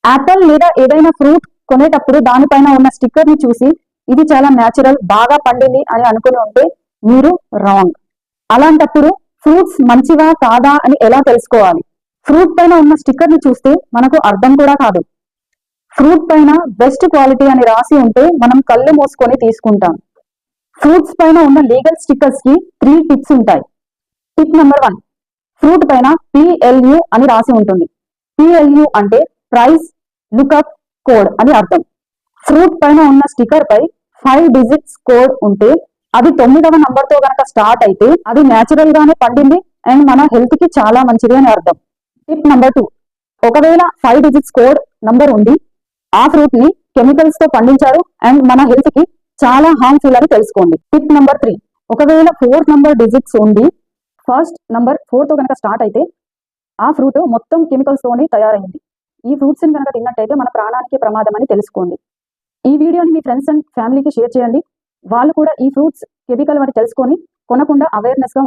Apple లేదా ఏదైనా fruit కొనేటప్పుడు దానిపైన ఉన్న స్టిక్కర్ ని చూసి ఇది చాలా న్యాచురల్, బాగా పండింది అని అనుకుని ఉంటే మీరు రాంగ్. అలాంటప్పుడు ఫ్రూట్స్ మంచివా కాదా అని ఎలా తెలుసుకోవాలి? ఫ్రూట్ పైన ఉన్న స్టిక్కర్ ని చూస్తే మనకు అర్థం కూడా కాదు. ఫ్రూట్ పైన బెస్ట్ క్వాలిటీ అని రాసి ఉంటే మనం కళ్ళు మూసుకొని తీసుకుంటాం. ఫ్రూట్స్ పైన ఉన్న లీగల్ స్టిక్కర్స్ కి 3 టిప్స్ ఉంటాయి. టిప్ నెంబర్ 1, ఫ్రూట్ పైన PLU అని రాసి ఉంటుంది. PLU అంటే ప్రైస్ లుకప్ కోడ్ అని అర్థం. ఫ్రూట్ పైన ఉన్న స్టిక్కర్ పై 5 డిజిట్స్ కోడ్ ఉంటే అది 9వ నంబర్ తో గనక స్టార్ట్ అయితే అది న్యాచురల్ గానే పండింది అండ్ మన హెల్త్ కి చాలా మంచిది అని అర్థం. టిప్ నెంబర్ 2, ఒకవేళ 5 డిజిట్స్ కోడ్ నంబర్ ఉండి ఆ ఫ్రూట్ ని కెమికల్స్ తో పండించారు అండ్ మన హెల్త్ కి చాలా హార్మ్ఫుల్ అని తెలుసుకోండి. టిప్ నెంబర్ 3, ఒకవేళ 4 నంబర్ డిజిట్స్ ఉండి ఫస్ట్ నంబర్ 4 తో కనుక స్టార్ట్ అయితే ఆ ఫ్రూట్ మొత్తం కెమికల్స్ తోనే తయారైంది. ఈ ఫ్రూట్స్ ని కనుక తిన్నట్టయితే మన ప్రాణానికి ప్రమాదం అని తెలుసుకోండి. ఈ వీడియోని మీ ఫ్రెండ్స్ అండ్ ఫ్యామిలీకి షేర్ చేయండి. వాళ్ళు కూడా ఈ ఫ్రూట్స్ కెమికల్ అని తెలుసుకొని కొనకుండా అవేర్నెస్ గా